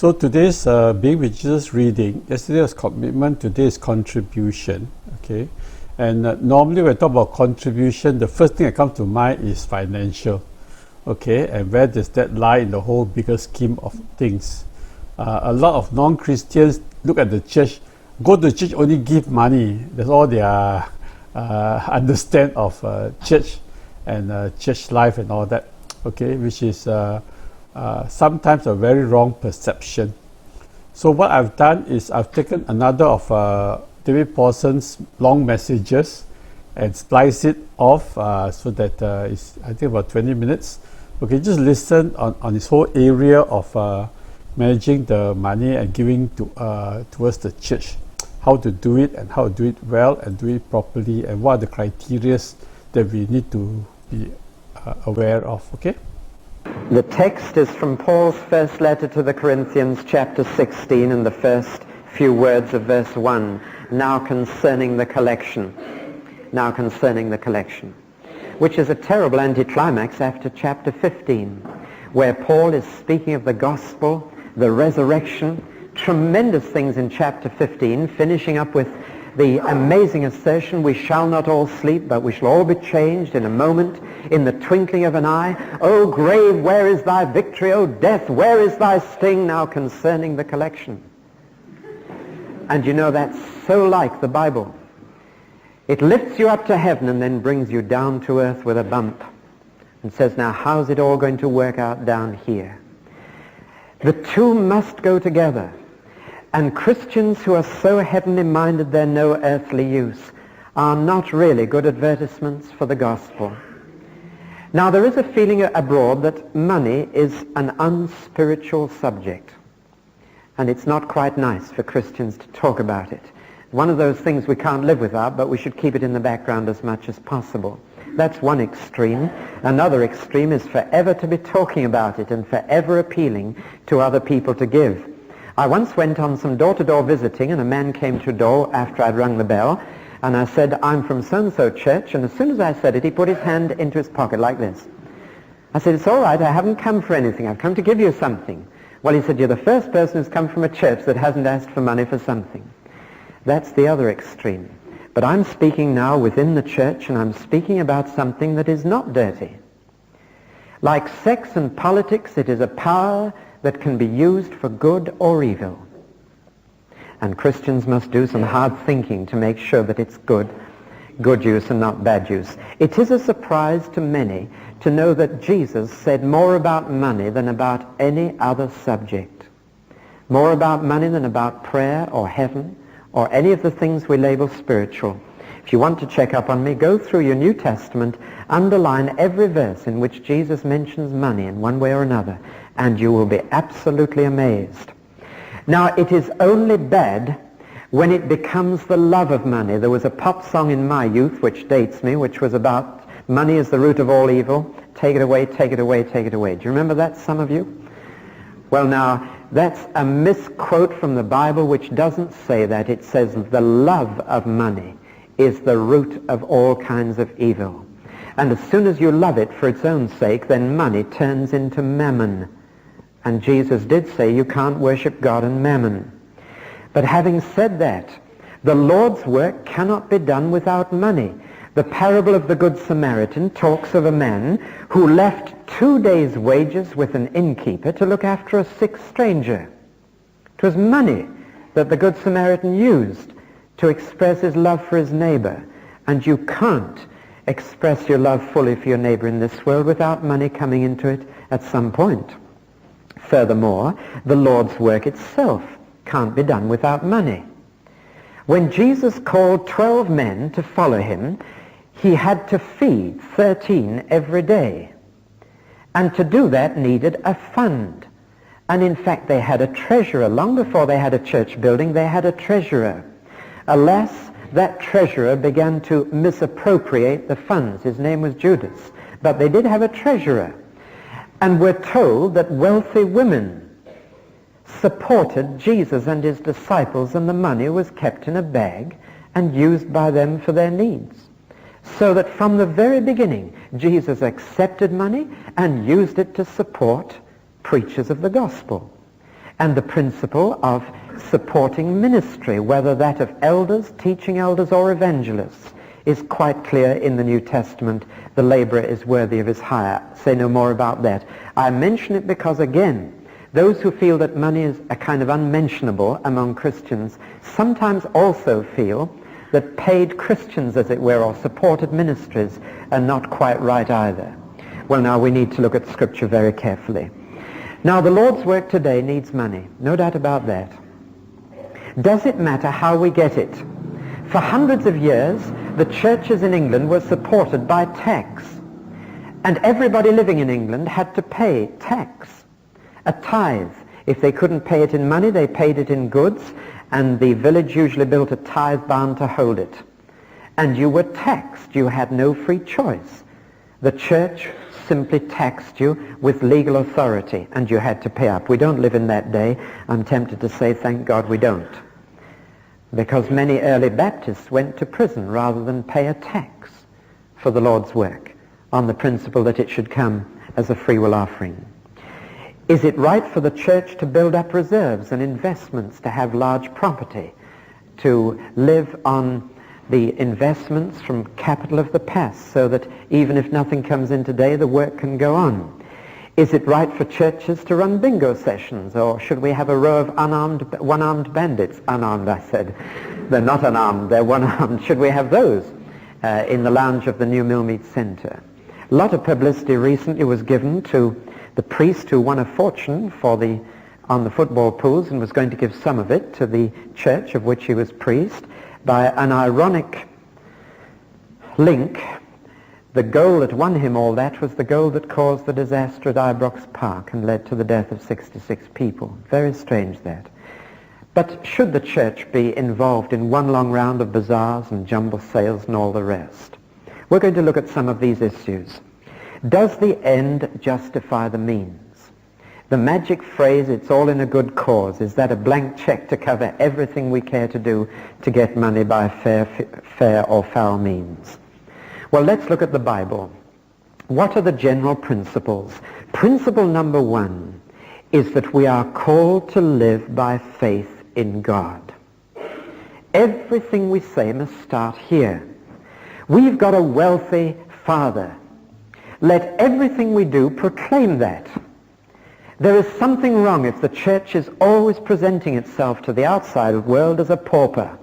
So today's Being with Jesus reading, yesterday was commitment, today is contribution. Okay, and normally when I talk about contribution, the first thing that comes to mind is financial. Okay, and where does that lie in the whole bigger scheme of things? A lot of non-Christians look at the church, go to church, only give money. That's all they understand of church and church life and all that. Okay, which is sometimes a very wrong perception. So what I've done is I've taken another of David Paulson's long messages and splice it off so that it's I think about 20 minutes. Okay, just listen on this whole area of managing the money and giving to towards the church, how to do it and how to do it well and do it properly, and what are the criteria that we need to be aware of. Okay. The text is from Paul's first letter to the Corinthians, chapter 16, and the first few words of verse 1. Now concerning the collection, which is a terrible anticlimax after chapter 15, where Paul is speaking of the gospel, the resurrection, tremendous things in chapter 15, finishing up with the amazing assertion, we shall not all sleep, but we shall all be changed in a moment, in the twinkling of an eye. O grave, where is thy victory? O death, where is thy sting? Now concerning the collection. And you know, that's so like the Bible. It lifts you up to heaven and then brings you down to earth with a bump and says, now how's it all going to work out down here? The two must go together. And Christians who are so heavenly minded they're no earthly use are not really good advertisements for the gospel. Now there is a feeling abroad that money is an unspiritual subject. And it's not quite nice for Christians to talk about it. One of those things we can't live without, but we should keep it in the background as much as possible. That's one extreme. Another extreme is forever to be talking about it and forever appealing to other people to give. I once went on some door-to-door visiting, and a man came to the door after I'd rung the bell, and I said, I'm from so-and-so church, and as soon as I said it, he put his hand into his pocket like this. I said, it's all right, I haven't come for anything, I've come to give you something. Well, he said, you're the first person who's come from a church that hasn't asked for money for something. That's the other extreme. But I'm speaking now within the church, and I'm speaking about something that is not dirty. Like sex and politics, it is a power that can be used for good or evil. And Christians must do some hard thinking to make sure that it's good use and not bad use. It is a surprise to many to know that Jesus said more about money than about any other subject. More about money than about prayer or heaven or any of the things we label spiritual. If you want to check up on me, go through your New Testament, underline every verse in which Jesus mentions money in one way or another, and you will be absolutely amazed. Now, it is only bad when it becomes the love of money. There was a pop song in my youth, which dates me, which was about money is the root of all evil. Take it away, take it away, take it away. Do you remember that, some of you? Well, now, that's a misquote from the Bible which doesn't say that. It says the love of money is the root of all kinds of evil. And as soon as you love it for its own sake, then money turns into mammon. And Jesus did say you can't worship God and mammon. But having said that, the Lord's work cannot be done without money. The parable of the Good Samaritan talks of a man who left 2 days' wages with an innkeeper to look after a sick stranger. It was money that the Good Samaritan used to express his love for his neighbor. And you can't express your love fully for your neighbor in this world without money coming into it at some point. Furthermore, the Lord's work itself can't be done without money. When Jesus called 12 men to follow him, he had to feed 13 every day. And to do that needed a fund. And in fact, they had a treasurer. Long before they had a church building, they had a treasurer. Alas, that treasurer began to misappropriate the funds. His name was Judas. But they did have a treasurer. And we're told that wealthy women supported Jesus and his disciples, and the money was kept in a bag and used by them for their needs. So that from the very beginning, Jesus accepted money and used it to support preachers of the gospel. and the principle of supporting ministry, whether that of elders, teaching elders, or evangelists, is quite clear in the New Testament. The laborer is worthy of his hire. Say no more about that. I mention it because, again, those who feel that money is a kind of unmentionable among Christians sometimes also feel that paid Christians, as it were, or supported ministries are not quite right either. Well, now we need to look at Scripture very carefully. Now, the Lord's work today needs money, no doubt about that. Does it matter how we get it? For hundreds of years, the churches in England were supported by tax, and everybody living in England had to pay tax, a tithe. If they couldn't pay it in money, they paid it in goods, and the village usually built a tithe barn to hold it. And you were taxed. You had no free choice. The church simply taxed you with legal authority, and you had to pay up. We don't live in that day. I'm tempted to say, thank God we don't. Because many early Baptists went to prison rather than pay a tax for the Lord's work on the principle that it should come as a free will offering. Is it right for the church to build up reserves and investments, to have large property, to live on the investments from capital of the past so that even if nothing comes in today, the work can go on? Is it right for churches to run bingo sessions, or should we have a row of one-armed bandits? Unarmed, I said. They're not unarmed, they're one-armed. Should we have those in the lounge of the New Millmead Centre? A lot of publicity recently was given to the priest who won a fortune on the football pools and was going to give some of it to the church of which he was priest. By an ironic link, the goal that won him all that was the goal that caused the disaster at Ibrox Park and led to the death of 66 people. Very strange, that. But should the church be involved in one long round of bazaars and jumble sales and all the rest? We're going to look at some of these issues. Does the end justify the means? The magic phrase, it's all in a good cause, is that a blank check to cover everything we care to do to get money by fair or foul means? Well, let's look at the Bible. What are the general principles? Principle number one is that we are called to live by faith in God. Everything we say must start here. We've got a wealthy Father. Let everything we do proclaim that. There is something wrong if the church is always presenting itself to the outside world as a pauper,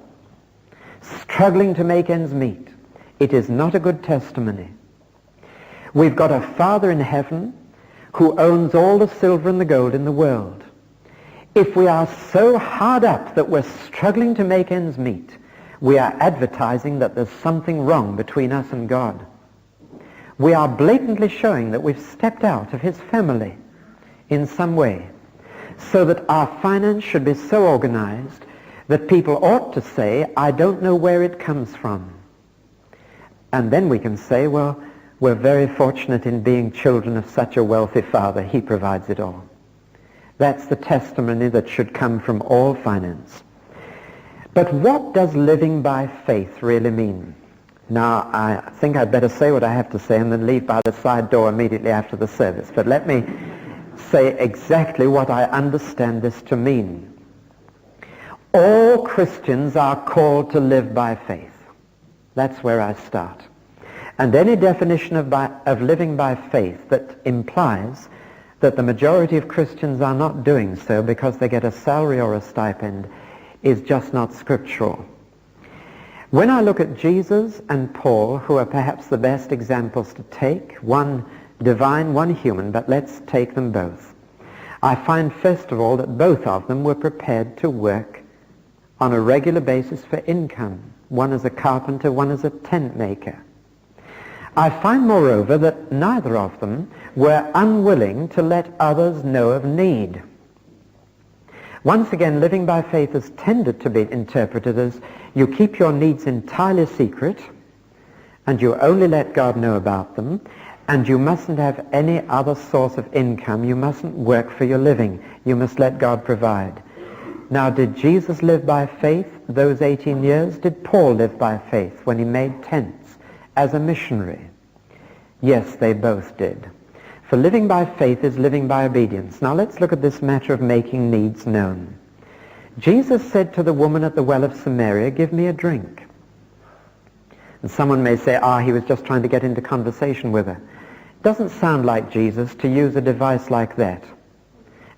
struggling to make ends meet. It is not a good testimony. We've got a Father in heaven who owns all the silver and the gold in the world. If we are so hard up that we're struggling to make ends meet, we are advertising that there's something wrong between us and God. We are blatantly showing that we've stepped out of his family in some way, so that our finance should be so organized that people ought to say, I don't know where it comes from. And then we can say, well, we're very fortunate in being children of such a wealthy Father. He provides it all. That's the testimony that should come from all finance. But what does living by faith really mean? Now, I think I'd better say what I have to say and then leave by the side door immediately after the service. But let me say exactly what I understand this to mean. All Christians are called to live by faith. That's where I start. And any definition of living by faith that implies that the majority of Christians are not doing so because they get a salary or a stipend is just not scriptural. When I look at Jesus and Paul, who are perhaps the best examples to take, one divine, one human, but let's take them both, I find first of all that both of them were prepared to work on a regular basis for income. One as a carpenter, one as a tent maker. I find, moreover, that neither of them were unwilling to let others know of need. Once again, living by faith has tended to be interpreted as you keep your needs entirely secret, and you only let God know about them, and you mustn't have any other source of income. You mustn't work for your living. You must let God provide. Now, did Jesus live by faith those 18 years? Did Paul live by faith when he made tents as a missionary? Yes, they both did. For living by faith is living by obedience. Now let's look at this matter of making needs known. Jesus said to the woman at the well of Samaria, "Give me a drink." And someone may say, he was just trying to get into conversation with her. It doesn't sound like Jesus to use a device like that.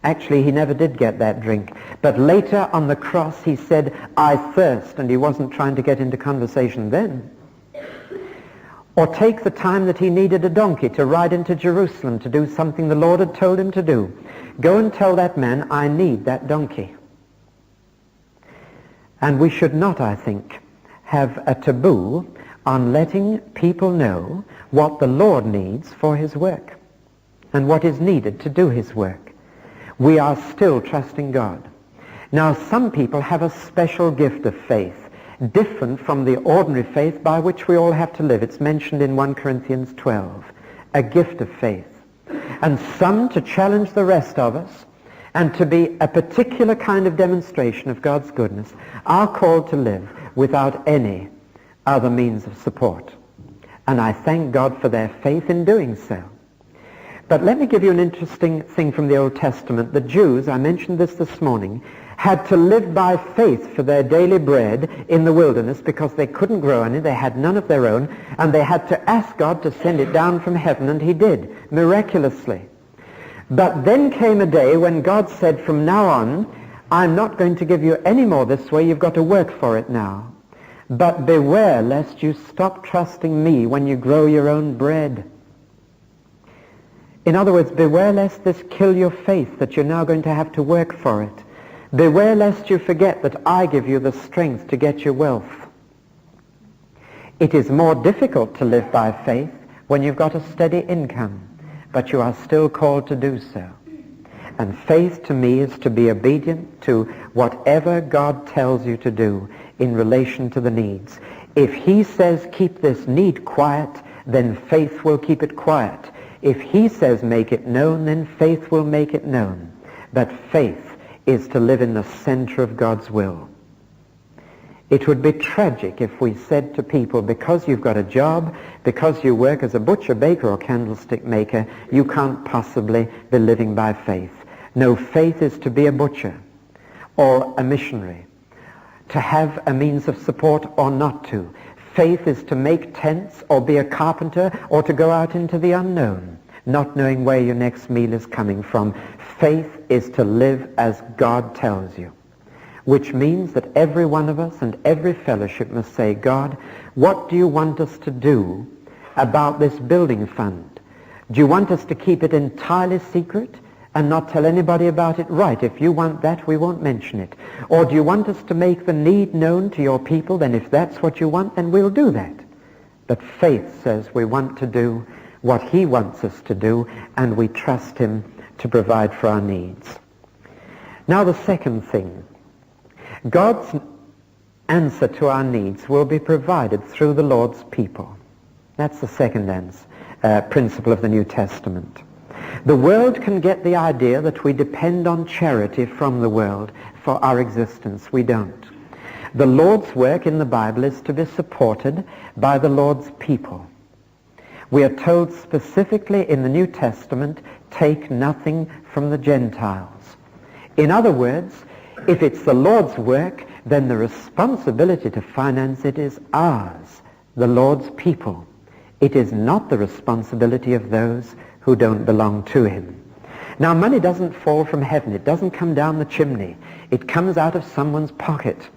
Actually, he never did get that drink. But later on the cross, he said, "I thirst," and he wasn't trying to get into conversation then. Or take the time that he needed a donkey to ride into Jerusalem to do something the Lord had told him to do. Go and tell that man, "I need that donkey." And we should not, I think, have a taboo on letting people know what the Lord needs for his work and what is needed to do his work. We are still trusting God. Now, some people have a special gift of faith, different from the ordinary faith by which we all have to live. It's mentioned in 1 Corinthians 12, a gift of faith. And some, to challenge the rest of us and to be a particular kind of demonstration of God's goodness, are called to live without any other means of support. And I thank God for their faith in doing so. But let me give you an interesting thing from the Old Testament. The Jews, I mentioned this morning, had to live by faith for their daily bread in the wilderness because they couldn't grow any, they had none of their own, and they had to ask God to send it down from heaven, and he did, miraculously. But then came a day when God said, "From now on, I'm not going to give you any more this way, you've got to work for it now. But beware lest you stop trusting me when you grow your own bread." In other words, beware lest this kill your faith, that you're now going to have to work for it. Beware lest you forget that I give you the strength to get your wealth. It is more difficult to live by faith when you've got a steady income, but you are still called to do so. And faith to me is to be obedient to whatever God tells you to do in relation to the needs. If he says keep this need quiet, then faith will keep it quiet. If he says make it known, then faith will make it known. But faith is to live in the center of God's will. It would be tragic if we said to people, because you've got a job, because you work as a butcher, baker, or candlestick maker, you can't possibly be living by faith. No, faith is to be a butcher or a missionary, to have a means of support or not to. Faith is to make tents or be a carpenter or to go out into the unknown, not knowing where your next meal is coming from. Faith is to live as God tells you, which means that every one of us and every fellowship must say, "God, what do you want us to do about this building fund? Do you want us to keep it entirely secret and not tell anybody about it? Right, if you want that, we won't mention it. Or do you want us to make the need known to your people? Then if that's what you want, then we'll do that." But faith says we want to do what he wants us to do, and we trust him to provide for our needs. Now the second thing, God's answer to our needs will be provided through the Lord's people. That's the second principle of the New Testament. The world can get the idea that we depend on charity from the world for our existence. We don't. The Lord's work in the Bible is to be supported by the Lord's people. We are told specifically in the New Testament, take nothing from the Gentiles. In other words, if it's the Lord's work, then the responsibility to finance it is ours, the Lord's people. It is not the responsibility of those who don't belong to him. Now, money doesn't fall from heaven. It doesn't come down the chimney. It comes out of someone's pocket.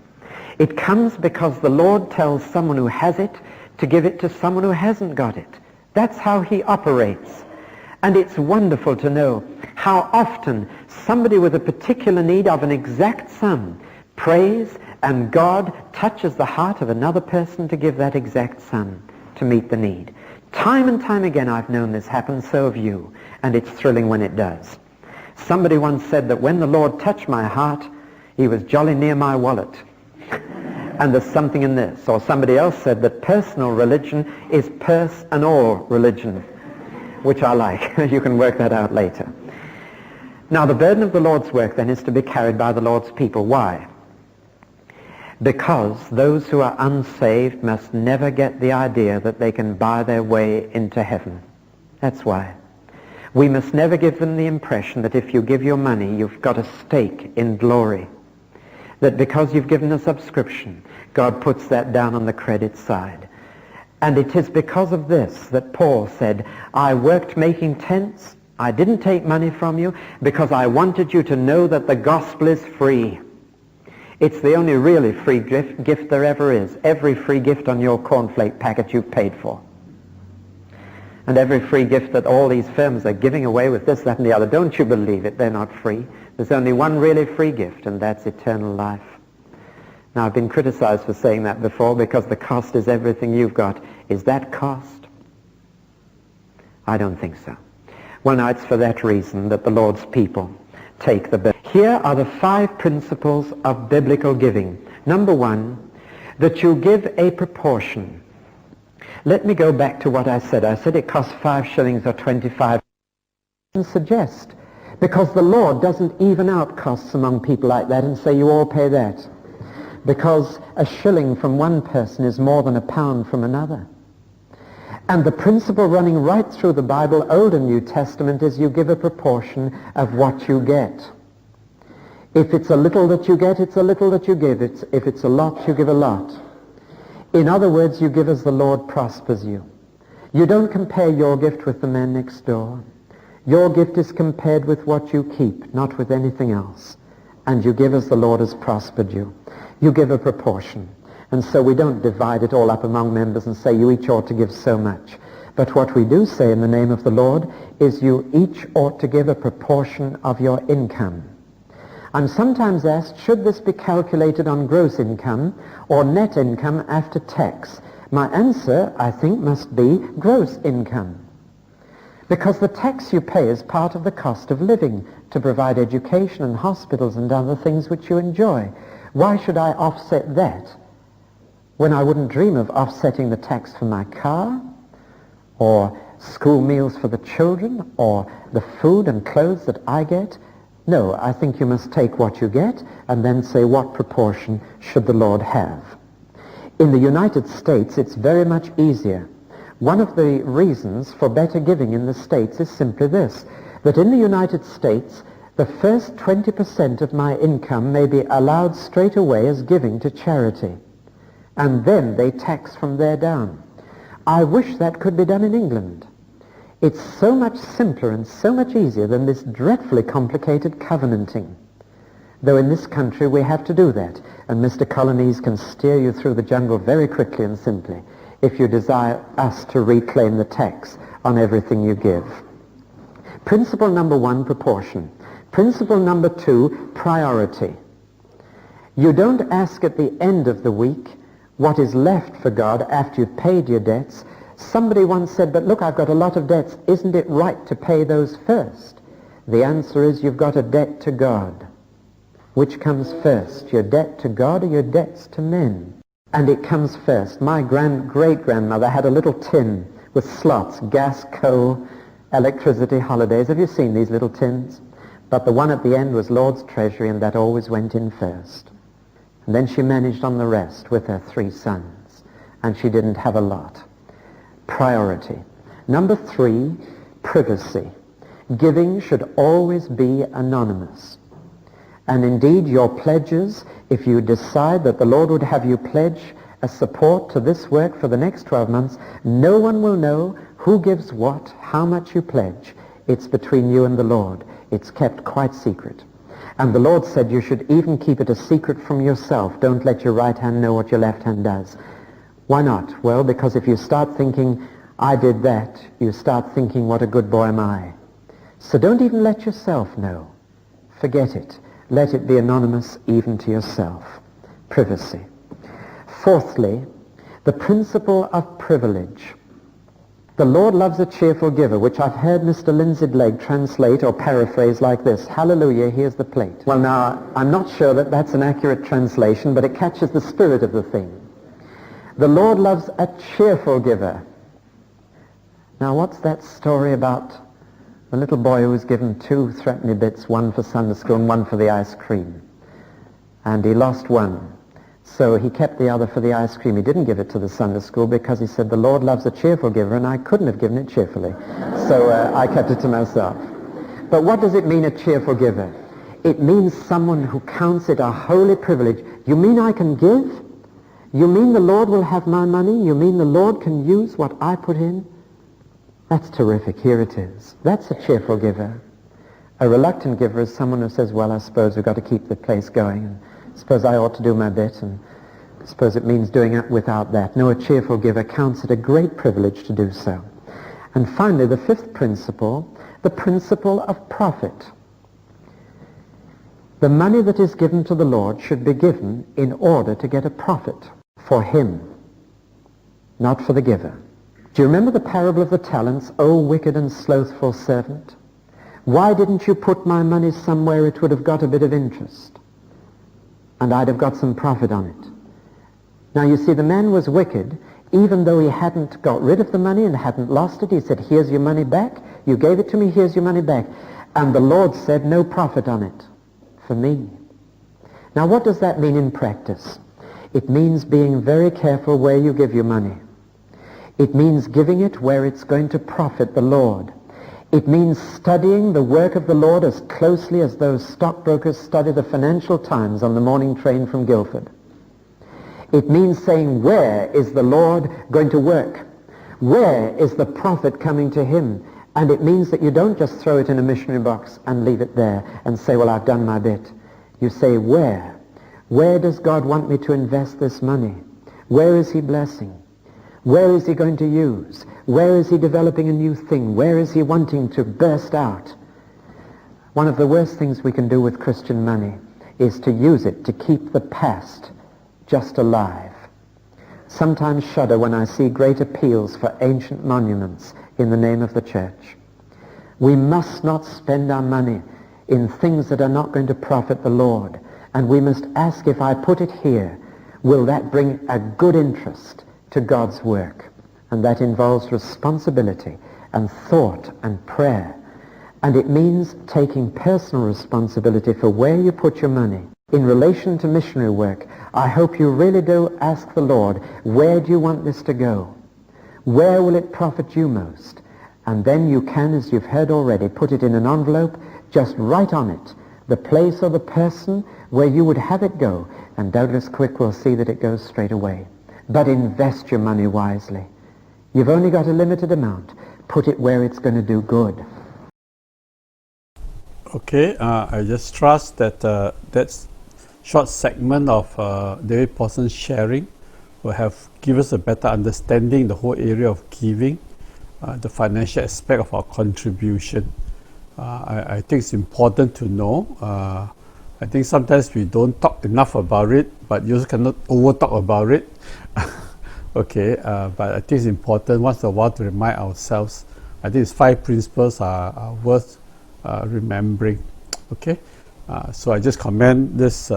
It comes because the Lord tells someone who has it to give it to someone who hasn't got it. That's how he operates. And it's wonderful to know how often somebody with a particular need of an exact sum prays, and God touches the heart of another person to give that exact sum to meet the need. Time and time again I've known this happen, so have you, and it's thrilling when it does. Somebody once said that when the Lord touched my heart, he was jolly near my wallet. And there's something in this. Or somebody else said that personal religion is purse and all religion, which I like. You can work that out later. Now, the burden of the Lord's work then is to be carried by the Lord's people. Why? Because those who are unsaved must never get the idea that they can buy their way into heaven. That's why. We must never give them the impression that if you give your money, you've got a stake in glory. That because you've given a subscription, God puts that down on the credit side. And it is because of this that Paul said, I worked making tents. I didn't take money from you because I wanted you to know that the gospel is free. It's the only really free gift there ever is. Every free gift on your cornflake packet you've paid for. And every free gift that all these firms are giving away with this, that, and the other. Don't you believe it? They're not free. There's only one really free gift, and that's eternal life. Now, I've been criticized for saying that before because the cost is everything you've got. Is that cost? I don't think so. Well, now, it's for that reason that the Lord's people take the bill. Here are the 5 principles of biblical giving. Number 1, that you give a proportion. Let me go back to what I said. I said it costs 5 shillings or 25. And suggest, because the Lord doesn't even out costs among people like that and say you all pay that. Because a shilling from one person is more than a pound from another. And the principle running right through the Bible, Old and New Testament, is you give a proportion of what you get. If it's a little that you get, it's a little that you give. If it's a lot, you give a lot. In other words, you give as the Lord prospers you. You don't compare your gift with the man next door. Your gift is compared with what you keep, not with anything else. And you give as the Lord has prospered you. You give a proportion. And so we don't divide it all up among members and say you each ought to give so much. But what we do say in the name of the Lord is you each ought to give a proportion of your income. I'm sometimes asked, should this be calculated on gross income or net income after tax? My answer, I think, must be gross income. Because the tax you pay is part of the cost of living to provide education and hospitals and other things which you enjoy. Why should I offset that when I wouldn't dream of offsetting the tax for my car or school meals for the children or the food and clothes that I get? No, I think you must take what you get and then say what proportion should the Lord have. In the United States, it's very much easier. One of the reasons for better giving in the States is simply this, that in the United States, the first 20% of my income may be allowed straight away as giving to charity, and then they tax from there down. I wish that could be done in England. It's so much simpler and so much easier than this dreadfully complicated covenanting. Though in this country we have to do that, and Mr. Colonies can steer you through the jungle very quickly and simply if you desire us to reclaim the tax on everything you give. Principle number 1, proportion. Principle number 2, priority. You don't ask at the end of the week what is left for God after you've paid your debts. Somebody once said, but look, I've got a lot of debts. Isn't it right to pay those first? The answer is you've got a debt to God. Which comes first, your debt to God or your debts to men? And it comes first. My great-grandmother had a little tin with slots, gas, coal, electricity, holidays. Have you seen these little tins? But the one at the end was Lord's treasury, and that always went in first. And then she managed on the rest with her 3 sons, and she didn't have a lot. Priority. Number 3, privacy. Giving should always be anonymous. And indeed, your pledges, if you decide that the Lord would have you pledge a support to this work for the next 12 months, no one will know who gives what, how much you pledge. It's between you and the Lord. It's kept quite secret. And the Lord said you should even keep it a secret from yourself. Don't let your right hand know what your left hand does. Why not? Well, because if you start thinking, I did that, you start thinking, what a good boy am I. So don't even let yourself know. Forget it. Let it be anonymous even to yourself. Privacy. Fourthly, the principle of privilege. The Lord loves a cheerful giver, which I've heard Mr. Lindsay Blake translate or paraphrase like this: hallelujah, here's the plate. Well, now, I'm not sure that that's an accurate translation, but it catches the spirit of the thing. The Lord loves a cheerful giver. Now, what's that story about the little boy who was given 2 threepenny bits, one for Sunday school and one for the ice cream? And he lost one. So he kept the other for the ice cream. He didn't give it to the Sunday school because he said the Lord loves a cheerful giver, and I couldn't have given it cheerfully. So I kept it to myself. But what does it mean, a cheerful giver? It means someone who counts it a holy privilege. You mean I can give? You mean the Lord will have my money? You mean the Lord can use what I put in? That's terrific. Here it is. That's a cheerful giver. A reluctant giver is someone who says, well, I suppose we've got to keep the place going, and I suppose I ought to do my bit, and I suppose it means doing it without that. No, a cheerful giver counts it a great privilege to do so. And finally, the fifth principle, the principle of profit. The money that is given to the Lord should be given in order to get a profit for him, not for the giver. Do you remember the parable of the talents? O wicked and slothful servant, why didn't you put my money somewhere it would have got a bit of interest, and I'd have got some profit on it? Now you see, the man was wicked, even though he hadn't got rid of the money and hadn't lost it. He said, here's your money back. You gave it to me, here's your money back. And the Lord said, no profit on it for me. Now what does that mean in practice? It means being very careful where you give your money. It means giving it where it's going to profit the Lord. It means studying the work of the Lord as closely as those stockbrokers study the Financial Times on the morning train from Guildford. It means saying, where is the Lord going to work? Where is the profit coming to him? And it means that you don't just throw it in a missionary box and leave it there and say, well, I've done my bit. You say, where? Where does God want me to invest this money? Where is he blessing? Where is he going to use? Where is he developing a new thing? Where is he wanting to burst out? One of the worst things we can do with Christian money is to use it to keep the past just alive. Sometimes shudder when I see great appeals for ancient monuments in the name of the church. We must not spend our money in things that are not going to profit the Lord. And we must ask, if I put it here, will that bring a good interest to God's work? And that involves responsibility and thought and prayer. And it means taking personal responsibility for where you put your money. In relation to missionary work, I hope you really do ask the Lord, where do you want this to go? Where will it profit you most? And then you can, as you've heard already, put it in an envelope, just write on it the place or the person where you would have it go, and doubtless Quick will see that it goes straight away. But invest your money wisely. You've only got a limited amount. Put it where it's going to do good. Okay, I just trust that that short segment of David Paulson's sharing will have give us a better understanding the whole area of giving, the financial aspect of our contribution. I think it's important to know. I think sometimes we don't talk enough about it, but you also cannot over talk about it. Okay, but I think it's important once in a while to remind ourselves. I think these 5 principles are worth remembering. Okay, so I just commend this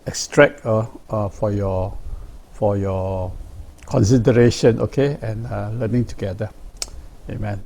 extract for your consideration. Okay, and learning together. Amen.